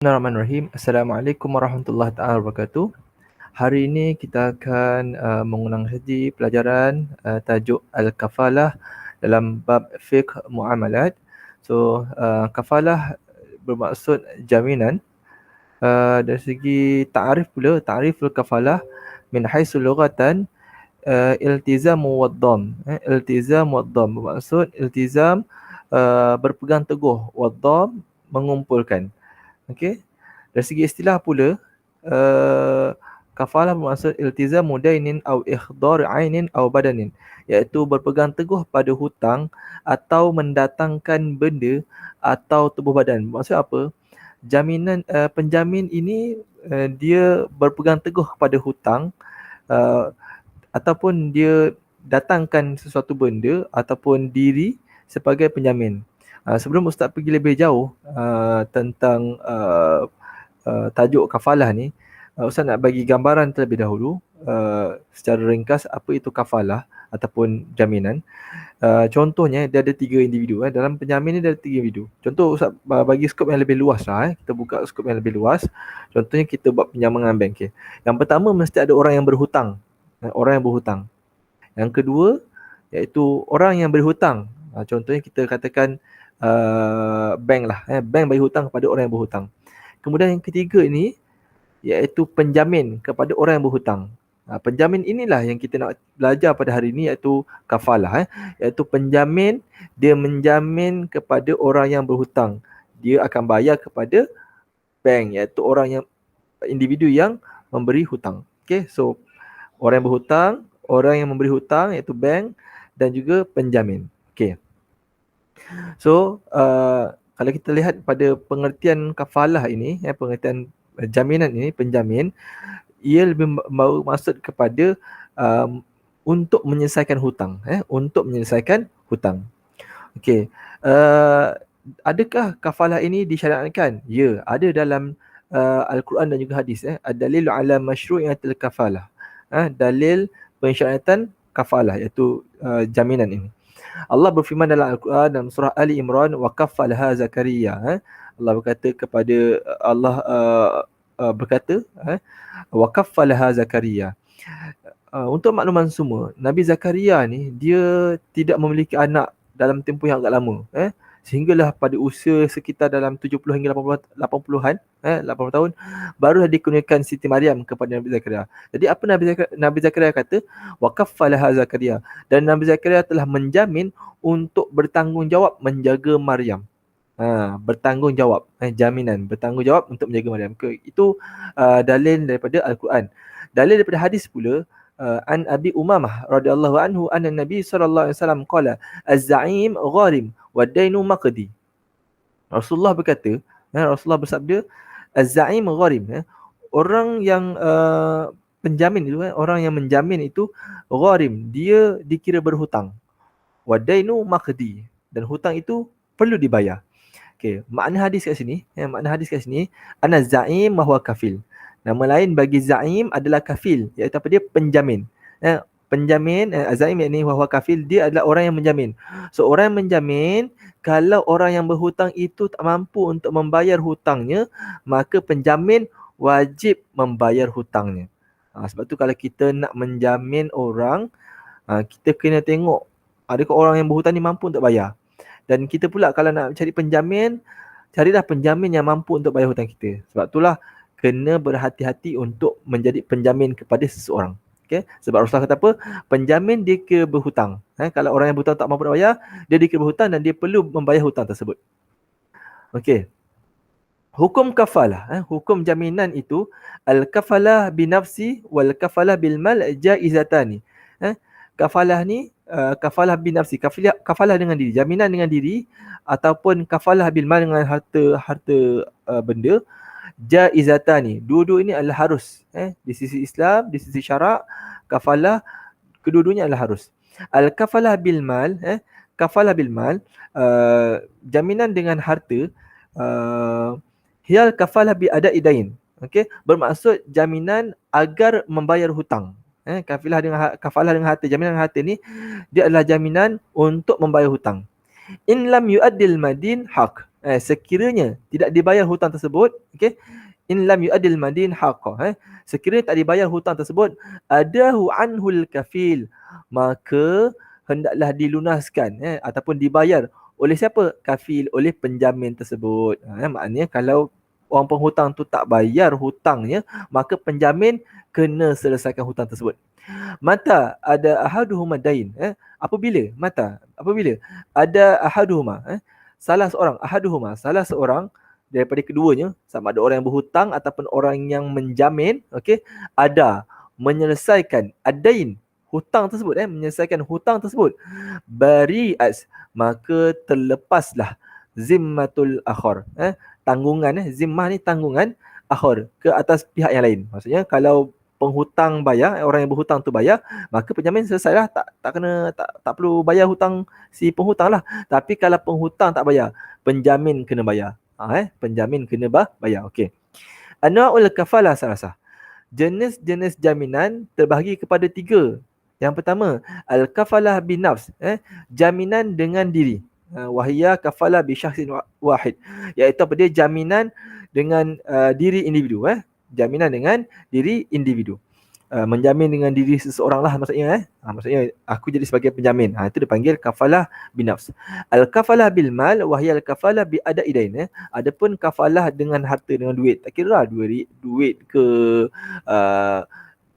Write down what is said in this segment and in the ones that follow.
Bismillahirrahmanirrahim. Assalamualaikum warahmatullahi taala wabarakatuh. Hari ini kita akan mengulang kaji pelajaran tajuk Al-Kafalah dalam bab fiqh muamalat. So, kafalah bermaksud jaminan. Dari segi ta'rif pula, ta'riful kafalah min haitsu lughatan iltizam wa dhamm. Iltizam wa dhamm bermaksud iltizam berpegang teguh, wa dhamm mengumpulkan. Okey. Dari segi istilah pula, kafalah bermaksud iltizamu dainin au ikhdar ainin au badanin, iaitu berpegang teguh pada hutang atau mendatangkan benda atau tubuh badan. Maksud apa? Penjamin ini dia berpegang teguh pada hutang uh, ataupun dia datangkan sesuatu benda ataupun diri sebagai penjamin. Sebelum Ustaz pergi lebih jauh tentang tajuk kafalah ni, Ustaz nak bagi gambaran terlebih dahulu secara ringkas apa itu kafalah ataupun jaminan. Contohnya dia ada 3 individu. Dalam penjamin ni dia ada 3 individu. Contoh Ustaz bagi skop yang lebih luas lah. Kita buka skop yang lebih luas. Contohnya kita buat pinjaman dengan bank. Okay. Yang pertama mesti ada orang yang berhutang. Orang yang berhutang. Yang kedua iaitu orang yang berhutang. Contohnya kita katakan bank lah. Bank bagi hutang kepada orang yang berhutang. Kemudian yang ketiga ini iaitu penjamin kepada orang yang berhutang. Penjamin inilah yang kita nak belajar pada hari ini iaitu kafalah. Iaitu penjamin, dia menjamin kepada orang yang berhutang. Dia akan bayar kepada bank iaitu orang yang individu yang memberi hutang. Okay, so orang yang berhutang, orang yang memberi hutang iaitu bank dan juga penjamin. Okay. So, kalau kita lihat pada pengertian kafalah ini, pengertian jaminan ini, penjamin, ia lebih maksud kepada untuk menyelesaikan hutang. Untuk menyelesaikan hutang. Okey. Adakah kafalah ini disyariatkan? Ya, ada dalam Al-Quran dan juga hadis. Ad-dalil ala masyru'iyatil kafalah. Dalil pensyariatan kafalah iaitu jaminan ini. Allah berfirman dalam Al-Quran dalam surah Ali Imran, wa kaffalaha Zakaria. Allah berkata kepada Allah berkata wa kaffalaha Zakaria. Untuk makluman semua, Nabi Zakaria ni dia tidak memiliki anak dalam tempoh yang agak lama, sehinggalah pada usia sekitar dalam 70 hingga 80-an, 80 tahun barulah dikurniakan Siti Maryam kepada Nabi Zakaria. Jadi apa Nabi Zakaria kata? Wa kaffalaha Zakaria. Dan Nabi Zakaria telah menjamin untuk bertanggungjawab menjaga Maryam. Bertanggungjawab, jaminan bertanggungjawab untuk menjaga Maryam. Itu dalil daripada Al-Quran. Dalil daripada hadis pula, an Abi Umamah radhiyallahu anhu anna Nabi sallallahu alaihi wasallam qala az-za'im gharim wa dainu maqdi. Rasulullah berkata, Rasulullah bersabda, az-za'im gharim, orang yang penjamin itu, orang yang menjamin itu gharim, dia dikira berhutang. Wa dainu maqdi, dan hutang itu perlu dibayar. Okey, makna hadis kat sini, ana za'im wa huwa kafil. Nama lain bagi za'im adalah kafil, iaitu apa dia? Penjamin. Penjamin, za'im yakni huwa kafil, dia adalah orang yang menjamin. So orang yang menjamin, kalau orang yang berhutang itu tak mampu untuk membayar hutangnya, maka penjamin wajib membayar hutangnya. Sebab tu kalau kita nak menjamin orang, kita kena tengok adakah orang yang berhutang ni mampu untuk bayar. Dan kita pula kalau nak cari penjamin, carilah penjamin yang mampu untuk bayar hutang kita. Sebab itulah kena berhati-hati untuk menjadi penjamin kepada seseorang. Okay? Sebab Rasulullah kata apa? Penjamin dia kira berhutang. Kalau orang yang berhutang tak mampu bayar, dia dikira berhutang dan dia perlu membayar hutang tersebut. Okey. Hukum kafalah, hukum jaminan itu al-kafalah binafsi wal kafalah bil mal jaizatani. Kafalah ni kafalah binafsi, kafalah dengan diri, jaminan dengan diri, ataupun kafalah bil mal dengan harta benda, jaizatani. Dua-dua ini adalah harus, di sisi Islam, di sisi syarak, kafalah kedua-duanya adalah harus. Al-kafalah bil mal, kafalah bil mal, jaminan dengan harta, hiyal kafalah bi ada'i dain. Okey, bermaksud jaminan agar membayar hutang. Kafalah dengan harta, jaminan dengan harta ni dia adalah jaminan untuk membayar hutang. In lam yu'addil madin haq. Sekiranya tidak dibayar hutang tersebut, okey, in lam yu'addil madin haqqa, sekiranya tak dibayar hutang tersebut, adahu anhul kafil, maka hendaklah dilunaskan, ataupun dibayar oleh siapa? Kafil, oleh penjamin tersebut. Maknanya kalau orang penghutang tu tak bayar hutangnya, maka penjamin kena selesaikan hutang tersebut. Mata ada ahaduhuma dain, apabila ada ahaduhuma, salah seorang daripada keduanya, sama ada orang yang berhutang ataupun orang yang menjamin, okey, ada menyelesaikan adain, hutang tersebut, menyelesaikan hutang tersebut, bari'at, maka terlepaslah zimmatul akhar, tanggungan, zimmah ni tanggungan, akhar, ke atas pihak yang lain. Maksudnya kalau penghutang bayar, orang yang berhutang tu bayar, maka penjamin selesailah, tak kena, tak perlu bayar hutang si penghutang lah. Tapi kalau penghutang tak bayar, penjamin kena bayar. Penjamin kena bayar. Okey. Anwa'ul kafalah salasah. Jenis-jenis jaminan terbahagi kepada 3. Yang pertama, al-kafalah bin nafs, jaminan dengan diri. Wahia kafalah bi syakhsin wahid, iaitu apa dia? Jaminan dengan diri individu, jaminan dengan diri individu. Menjamin dengan diri seseorang lah maksudnya. Maksudnya aku jadi sebagai penjamin. Itu dipanggil kafalah bin nafs. Al-kafalah bil mal wahia al-kafalah bi ada'idain. Adapun kafalah dengan harta, dengan duit. Tak kira lah duit ke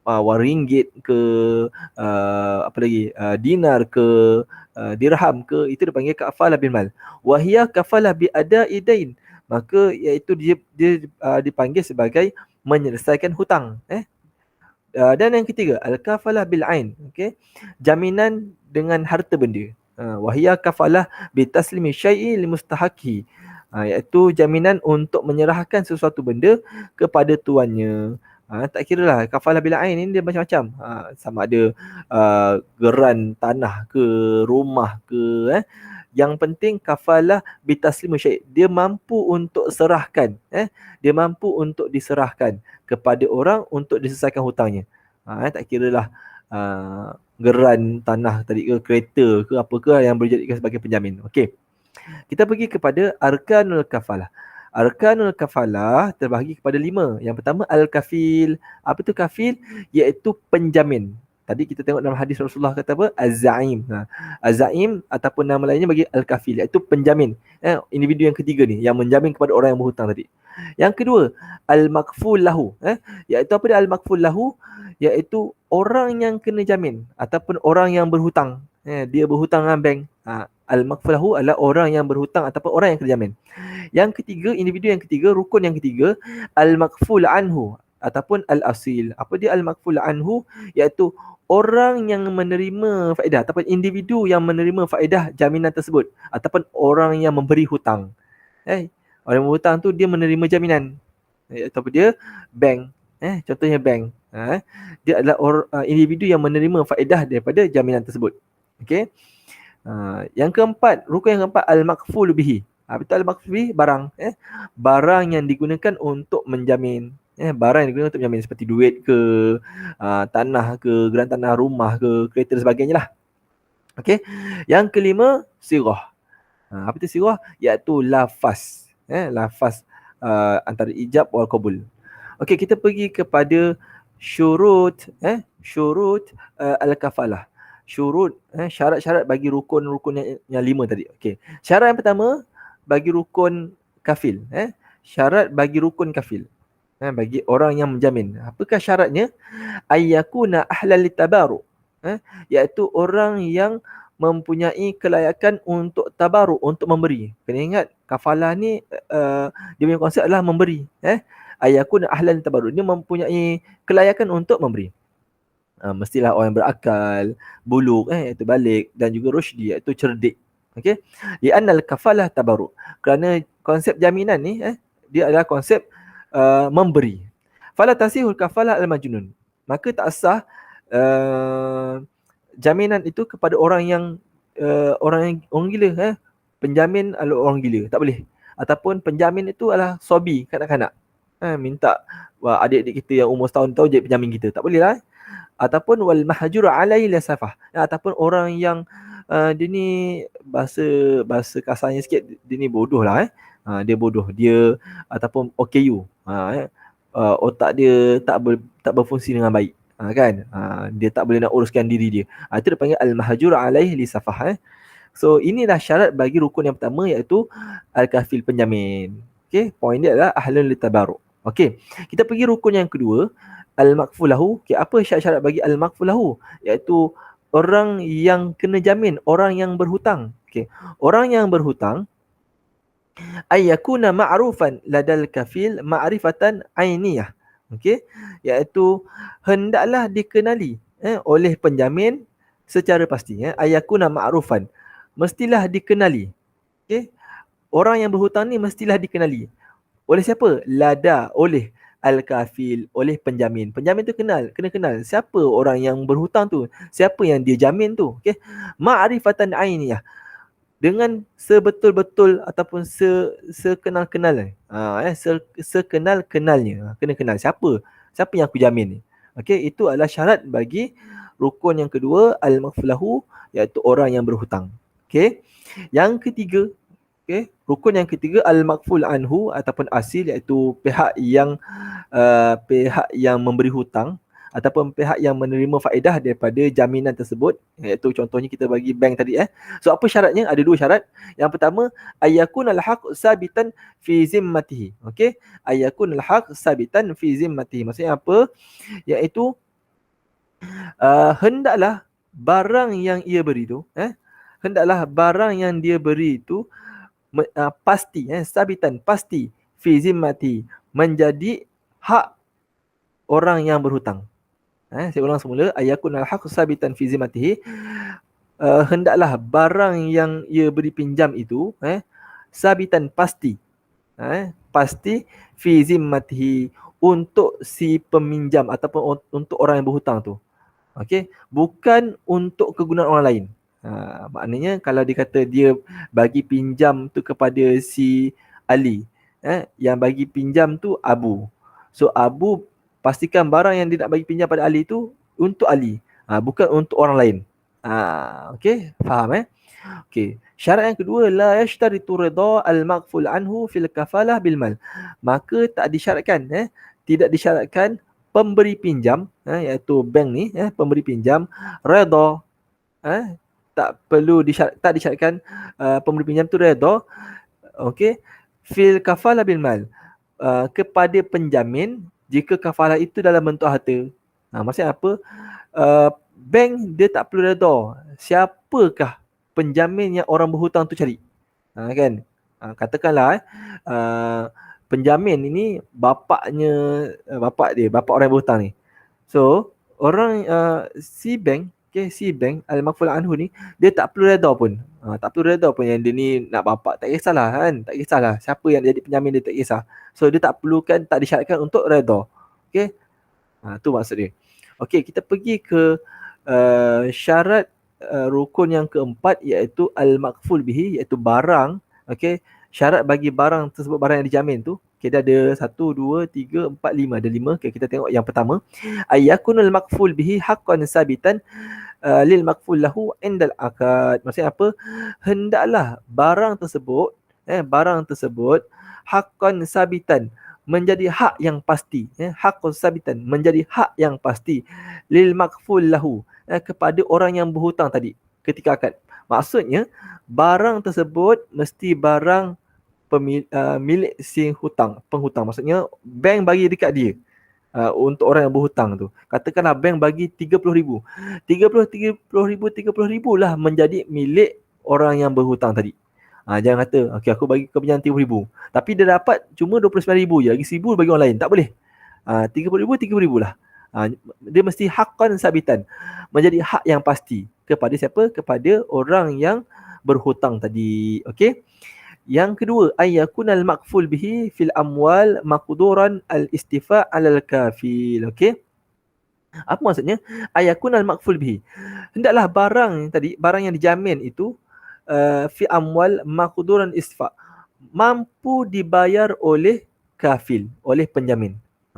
wang ringgit ke apa lagi, dinar ke dirham ke, itu dipanggil kafalah bil mal. Wahia kafalah bi ada'idain, maka iaitu dia dipanggil sebagai menyelesaikan hutang. Dan yang ketiga, al-kafalah bil ain, okey, jaminan dengan harta benda. Wahia kafalah bi taslimi syai'i li mustahaqi, iaitu jaminan untuk menyerahkan sesuatu benda kepada tuannya. Tak kira lah, kafalah bil ain ni dia macam-macam. Sama ada geran tanah ke, rumah ke, Yang penting kafalah bitaslim syai', dia mampu untuk serahkan, dia mampu untuk diserahkan kepada orang untuk diselesaikan hutangnya. Tak kiralah geran tanah tadi ke, kereta ke, apa ke yang boleh jadikan sebagai penjamin. Okey. Kita pergi kepada arkanul kafalah. Arkanul kafalah terbahagi kepada 5. Yang pertama al-kafil. Apa tu kafil? Iaitu penjamin. Tadi kita tengok dalam hadis Rasulullah kata apa? Az-za'im. Az-za'im ataupun nama lainnya bagi al-kafil, iaitu penjamin. Individu yang ketiga ni yang menjamin kepada orang yang berhutang tadi. Yang kedua, al-makful lahu. Iaitu apa dia al-makful lahu? Iaitu orang yang kena jamin ataupun orang yang berhutang. Dia berhutang dengan bank. Al-makful lahu adalah orang yang berhutang ataupun orang yang kena jamin. Yang ketiga, individu yang ketiga, rukun yang ketiga, al-makful anhu ataupun al-asil. Apa dia al-makful anhu? Iaitu orang yang menerima faedah ataupun individu yang menerima faedah jaminan tersebut ataupun orang yang memberi hutang. Orang yang berhutang tu dia menerima jaminan. Ataupun dia bank. Contohnya bank. Dia adalah individu yang menerima faedah daripada jaminan tersebut. Okey. Yang keempat, rukun yang keempat, al-makful bihi. Betul, al-makful bihi barang. Barang yang digunakan untuk menjamin. Barang yang digunakan untuk menjamin seperti duit ke, tanah ke, geran tanah, rumah ke, kereta dan sebagainya lah. Okey. Yang kelima, sirah. Apa tu sirah? Iaitu lafaz. Lafaz antara ijab wal qabul. Okey, kita pergi kepada syurut al-kafalah. Syarat-syarat bagi rukun-rukun yang 5 tadi. Okey. Syarat yang pertama bagi rukun kafil. Syarat bagi rukun kafil. Bagi orang yang menjamin. Apakah syaratnya? Ayyakuna ahlal litabaru. Iaitu orang yang mempunyai kelayakan untuk tabaruk, untuk memberi. Kena ingat, kafalah ni dia punya konsep adalah memberi. Ayyakuna ahlan tabaruk. Dia mempunyai kelayakan untuk memberi. Mestilah orang yang berakal, bulugh, iaitu balik, dan juga rusydi, iaitu cerdik. Okey. Li'annal kafalah tabaruk. Kerana konsep jaminan ni dia adalah konsep memberi. Fala tasihul kafalah al-majnun. Maka tak sah jaminan itu kepada orang yang orang gila. Penjamin adalah orang gila, tak boleh. Ataupun penjamin itu adalah sobi, kanak-kanak. Minta adik-adik kita yang umur setahun tahu jadi penjamin kita, tak boleh lah. Ataupun wal mahjur alaihi la safah. Ataupun orang yang dia ni bahasa bahasa kasarnya sikit, dia ni bodoh lah dia bodoh, dia ataupun OKU, otak dia tak berfungsi dengan baik, kan, dia tak boleh nak uruskan diri dia, itu dia panggil al-mahjur alaih li safah. So inilah syarat bagi rukun yang pertama, iaitu al-kafil, penjamin. Okey, poin dia adalah ahlun litabaruk. Okey, kita pergi rukun yang kedua, al-makfulahu. Okey, apa syarat-syarat bagi al-makfulahu? Iaitu orang yang kena jamin, orang yang berhutang. Okey, orang yang berhutang ayyakuna ma'rufan ladal kafil ma'rifatan ainiyah. Okey, iaitu hendaklah dikenali oleh penjamin secara pasti, ayyakuna ma'rufan, mestilah dikenali. Okey, orang yang berhutang ni mestilah dikenali oleh siapa? Lada, oleh al-kafil, oleh penjamin. Penjamin tu kena kenal siapa orang yang berhutang tu, siapa yang dia jamin tu. Okey, ma'rifatan ainiyah, dengan sebetul-betul ataupun sekenal-kenal, sekenal-kenalnya, kena kenal siapa yang aku jamin ni. Okey, itu adalah syarat bagi rukun yang kedua, al-maflahu, iaitu orang yang berhutang. Okey, yang ketiga, rukun yang ketiga, al-makful anhu ataupun asil, iaitu pihak yang memberi hutang ataupun pihak yang menerima faedah daripada jaminan tersebut, iaitu contohnya kita bagi bank tadi. So apa syaratnya? Ada dua syarat. Yang pertama, ayyakun al-haq sabitan fi zimmatihi. Okey, ayyakun al-haq sabitan fi zimmatihi. Maksudnya apa? Iaitu hendaklah barang yang ia beri tu, hendaklah barang yang dia beri itu pasti, sabitan, pasti, fi zimmati, menjadi hak orang yang berhutang. Saya ulang semula, ayyakun al-haq sabitan fi zimmatihi, hendaklah barang yang ia beri pinjam itu sabitan, pasti, pasti, fi zimmatihi, untuk si peminjam ataupun untuk orang yang berhutang tu. Okey, bukan untuk kegunaan orang lain. Maknanya kalau dia kata dia bagi pinjam tu kepada si Ali, yang bagi pinjam tu Abu. So Abu pastikan barang yang dia nak bagi pinjam pada Ali tu untuk Ali, bukan untuk orang lain. Okey, faham Okey, syarat yang kedua, la yashtaritu ridha al-maghful anhu fil kafalah bil mal. Maka tak disyaratkan, tidak disyaratkan pemberi pinjam, iaitu bank ni, pemberi pinjam redha, tak perlu tak disyaratkan pemberi pinjam tu redha, okey, fil kafalah bil mal, kepada penjamin jika kafalah itu dalam bentuk harta. Maksudnya apa? Bank dia tak perlu redha siapakah penjamin yang orang berhutang tu cari, kan? Katakanlah penjamin ini bapak orang yang berhutang ni. So orang si bank, si bank al-makful anhu ni, dia tak perlu redha pun. Tak perlu redha pun yang dia ni nak bapak, tak kisahlah kan, tak kisahlah siapa yang jadi penjamin dia, tak kisah. So dia tak perlukan, tak disyaratkan untuk redha. Okey. Tu maksud dia. Okey, kita pergi ke syarat rukun yang keempat, iaitu al-makful bihi, iaitu barang. Okey, syarat bagi barang tersebut, barang yang dijamin tu. Okay, dia ada 1, 2, 3, 4, 5. Ada 5. Okay, kita tengok yang pertama. Ayyakunul makful bihi haqqan sabitan lil makful lahu indal akad. Maksudnya apa? Hendaklah barang tersebut, haqqan sabitan, menjadi hak yang pasti. Haqqan sabitan, menjadi hak yang pasti. Lil makful lahu, kepada orang yang berhutang tadi ketika akad. Maksudnya, barang tersebut mesti barang milik si penghutang. Maksudnya bank bagi dekat dia untuk orang yang berhutang tu. Katakanlah bank bagi 30,000. 30,000 lah menjadi milik orang yang berhutang tadi. Jangan kata, okey aku bagi kau pinjam 30,000. Tapi dia dapat cuma 29,000 je. Lagi 1,000 bagi orang lain. Tak boleh. 30,000 lah. Dia mesti haqqan sabitan, menjadi hak yang pasti kepada siapa? Kepada orang yang berhutang tadi. Okey. Yang kedua, ayyakunal makful bihi fil amwal maqduran al-istifa' alal kafil. Okey. Apa maksudnya? Ayyakunal makful bihi, hendaklah barang tadi, barang yang dijamin itu fi amwal maqduran istifa', mampu dibayar oleh kafil, oleh penjamin.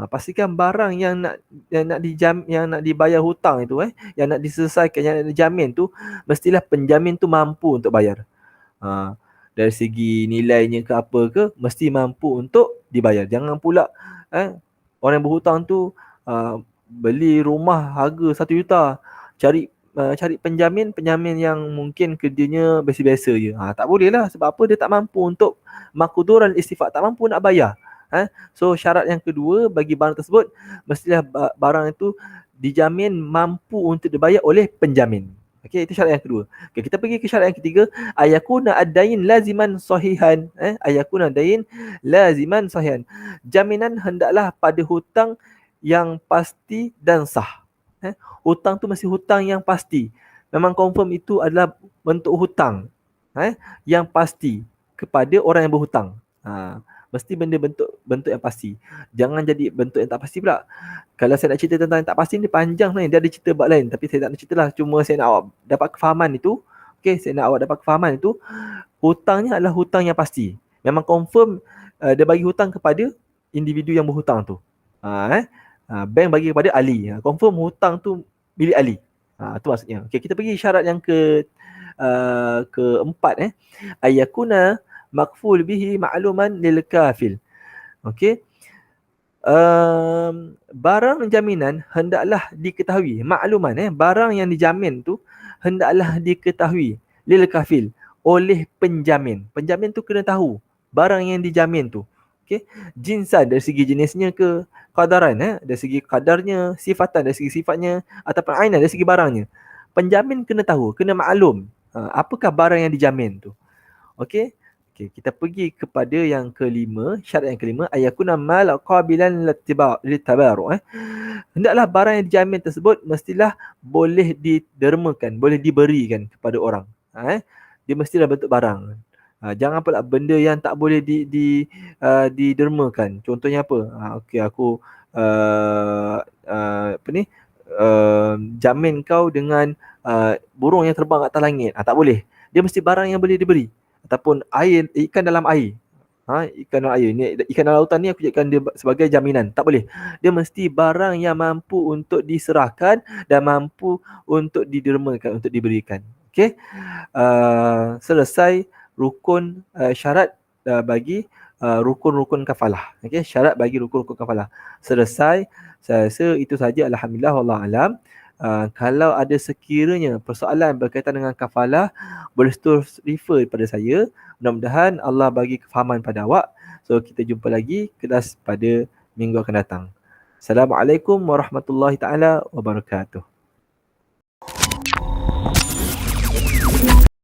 Pastikan barang yang nak dibayar hutang itu, yang nak diselesaikan, yang nak dijamin tu, mestilah penjamin tu mampu untuk bayar. Dari segi nilainya ke apa ke, mesti mampu untuk dibayar. Jangan pula orang yang berhutang tu beli rumah harga 1 juta, cari penjamin yang mungkin kerjanya biasa-biasa je. Tak boleh lah, sebab apa, dia tak mampu untuk makuduran istifak, tak mampu nak bayar. So syarat yang kedua bagi barang tersebut, mestilah barang itu dijamin mampu untuk dibayar oleh penjamin. Okey, itu syarat yang kedua. Okey, kita pergi ke syarat yang ketiga, ayakuna ad-dain laziman sahihan. Ayakuna ad-dain laziman sahihan. Jaminan hendaklah pada hutang yang pasti dan sah. Hutang tu mesti hutang yang pasti. Memang confirm itu adalah bentuk hutang yang pasti kepada orang yang berhutang. Mesti benda bentuk yang pasti. Jangan jadi bentuk yang tak pasti pula. Kalau saya nak cerita tentang yang tak pasti ni panjang sebenarnya. Dia ada cerita bab lain. Tapi saya tak nak cerita lah. Cuma saya nak awak dapat kefahaman itu. Okay, saya nak awak dapat kefahaman itu. Hutangnya adalah hutang yang pasti. Memang confirm dia bagi hutang kepada individu yang berhutang tu. Bank bagi kepada Ali. Confirm hutang tu milik Ali. Itu maksudnya. Okay, kita pergi syarat yang keempat. Ayakuna makful bihi ma'luman lil kafil. Okey. Barang jaminan hendaklah diketahui. Makluman barang yang dijamin tu hendaklah diketahui lil kafil, oleh penjamin. Penjamin tu kena tahu barang yang dijamin tu. Okey. Jinsan dari segi jenisnya ke, qadaran dari segi kadarnya, sifatan dari segi sifatnya, ataupun ainan dari segi barangnya. Penjamin kena tahu, kena maklum apakah barang yang dijamin tu. Okey. Okay, kita pergi kepada yang kelima, syarat yang kelima, ayakuna mal qabilan litabaru. Hendaklah barang yang dijamin tersebut mestilah boleh didermakan, boleh diberikan kepada orang. Dia mestilah bentuk barang. Jangan pula benda yang tak boleh didermakan. Contohnya apa? Okey, aku jamin kau dengan burung yang terbang atas langit. Tak boleh. Dia mesti barang yang boleh diberi. Ataupun air, ikan dalam air. Ikan dalam air ni, ikan dalam lautan ni aku jadikan dia sebagai jaminan. Tak boleh. Dia mesti barang yang mampu untuk diserahkan dan mampu untuk didermakan, untuk diberikan. Okey. Selesai rukun syarat bagi rukun-rukun kafalah. Okey, syarat bagi rukun-rukun kafalah. Selesai. Saya rasa itu saja, alhamdulillah, wallahu alam. Kalau ada sekiranya persoalan berkaitan dengan kafalah, boleh terus refer kepada saya. Mudah-mudahan Allah bagi kefahaman pada awak. So kita jumpa lagi kelas pada minggu akan datang. Assalamualaikum warahmatullahi taala wabarakatuh.